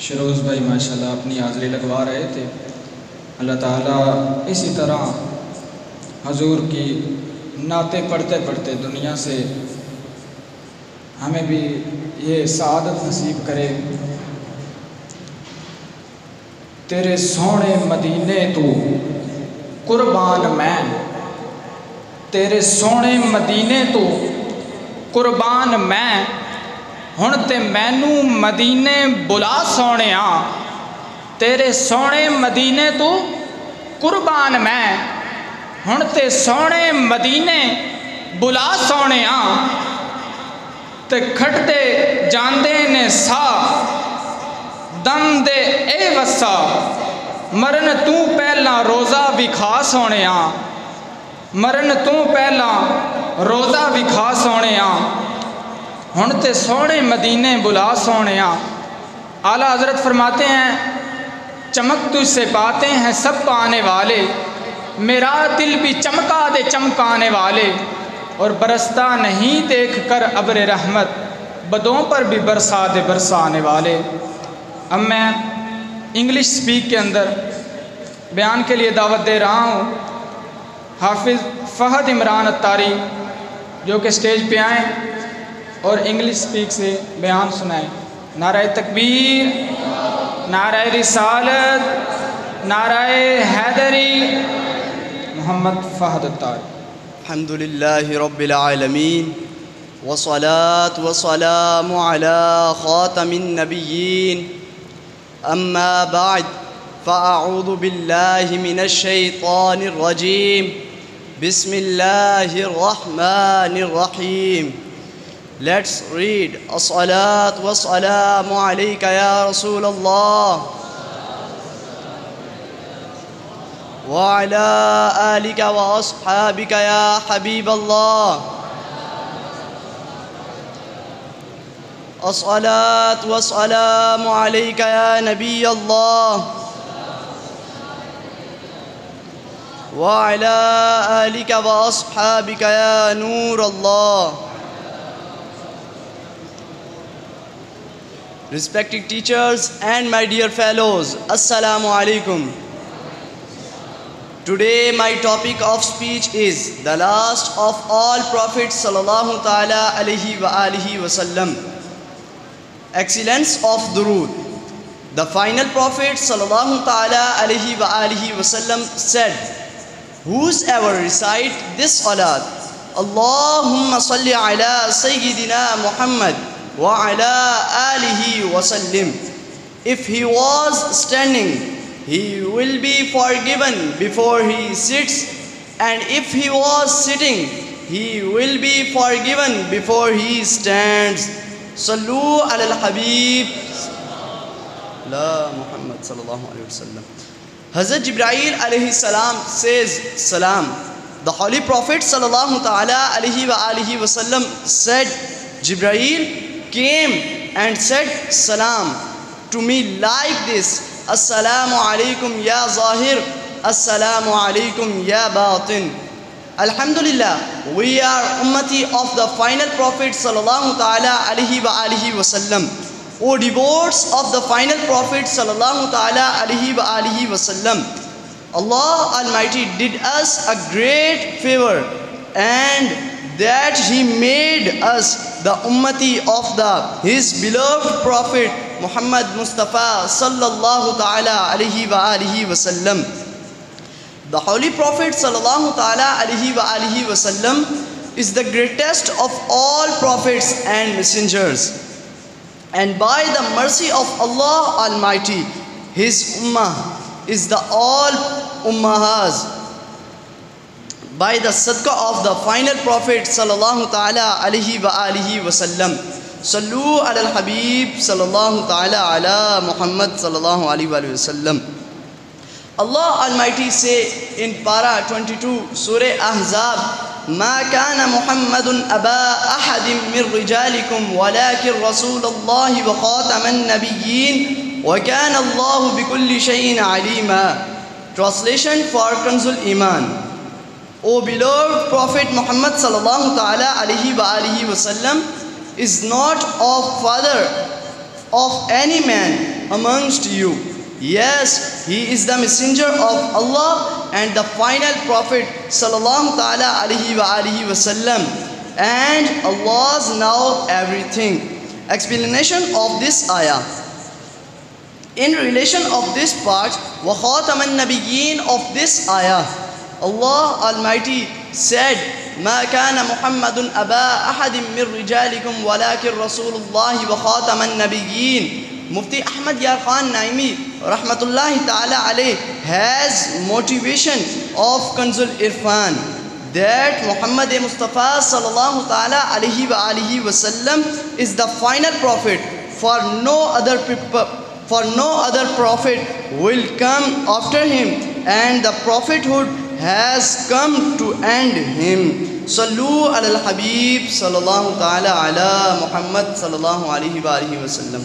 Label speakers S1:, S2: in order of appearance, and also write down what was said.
S1: شروز بھائی ماشاءاللہ اپنی حاضری لگوا رہے تھے۔ اللہ تعالیٰ اسی طرح حضور کی نعتیں پڑھتے پڑھتے دنیا سے ہمیں بھی یہ سعادت نصیب کرے۔ تیرے سونے مدینے تو قربان میں، تیرے سونے مدینے تو قربان میں، ہن تے مینو مدینے بلا سونیا، تیرے سونے مدینے تو قربان میں، ہن تے سونے مدینے بلا سونیا، تے کھٹتے جاندے نے سا دم دے اے وسا، مرن تو پہلا روزہ وکھا سونیا، مرن تو پہلا روزہ وکھا سونیا، ہن تے سونے مدینے بلا سونیا۔ اعلیٰ حضرت فرماتے ہیں چمک تجھ سے پاتے ہیں سب پانے والے، میرا دل بھی چمکا دے چمکانے والے، اور برستا نہیں دیکھ کر ابر رحمت، بدوں پر بھی برسا دے برسانے والے۔ اب میں انگلش سپیک کے اندر بیان کے لیے دعوت دے رہا ہوں حافظ فہد عمران اتاری، جو کہ سٹیج پہ آئیں اور انگلش سپیک سے بیان سنائیں۔ نعرہ تکبیر، نعرہ رسالت، نعرہ حیدری، محمد فہد اتاری۔
S2: الحمدللہ رب العالمین، والصلاة والسلام على خاتم النبیین، اما بعد فاعوذ باللہ من الشیطان الرجیم، بسم اللہ الرحمن الرحیم۔ Let's read الصلاة والسلام علیک یا رسول اللہ وعلى آلك وأصحابك يا حبيب الله، الصلاة والسلام عليك يا نبي الله وعلى آلك وأصحابك يا نور الله۔ Respected teachers and my dear fellows, Assalamu alaikum. Today my topic of speech is the last of all prophets sallallahu ta'ala alayhi wa alihi wa sallam, excellence of durood. The final prophet sallallahu ta'ala alayhi wa alihi wa sallam said, whosoever recite this salat, Allahumma salli ala sayyidina Muhammad wa ala alihi wa sallim, if he was standing, he will be forgiven before he sits, and if he was sitting, he will be forgiven before he stands. Sallu ala al-Habib la Muhammad sallallahu alayhi wa sallam. Hazrat Jibreel alayhi salam says salam. The Holy Prophet sallallahu ta'ala alayhi wa alihi wa sallam said, Jibreel came and said salam to me like this: Assalamu alaikum ya zahir, Assalamu alaikum ya batin. Alhamdulillah, we are ummati of the final prophet sallallahu ta'ala alayhi wa alihi wa sallam. O devotees of the final prophet sallallahu ta'ala alayhi wa alihi wa sallam, Allah Almighty did us a great favor, and that He made us the ummati of His beloved Prophet Muhammad Mustafa sallallahu ta'ala alayhi wa alihi wa sallam. The Holy Prophet sallallahu ta'ala alayhi wa alihi wa sallam is the greatest of all prophets and messengers. And by the mercy of Allah Almighty, His ummah is the all ummahas. By the sadaqah of the final prophet sallallahu ta'ala alayhi wa alihi wa sallam. Sallu ala al-Habib sallallahu ta'ala ala Muhammad sallallahu alayhi wa sallam. Allah Almighty say in para 22 Surah Ahzab, ما كان محمد أبا أحد من رجالكم ولكن رسول الله وخاتم النبيين وكان الله بكل شيء عليما. Translation for Kanzul Iman. O beloved Prophet Muhammad sallallahu ta'ala alayhi wa sallam is not of father of any man, amongst you. Yes, he is the messenger of Allah and the final prophet sallallahu ta'ala alaihi wasallam, and Allah knows everything. Explanation of this ayah. In relation of this part, wa khataman nabiyyin of this ayah, Allah Almighty said, ما كان محمد أبا أحد من رجالكم ولكن رسول الله وخاتم النبيين. Mufti Ahmad Yar Khan Naimi rahmatullahi ta'ala alayh has motivation of Kanzul Irfan that Muhammad Mustafa sallallahu ta'ala alayhi wa alihi wasallam is the final prophet. For no other prophet will come after him, and the prophethood has come to end him. Sallu ala al-Habib sallallahu ta'ala ala Muhammad sallallahu alayhi wa alihi wasallam.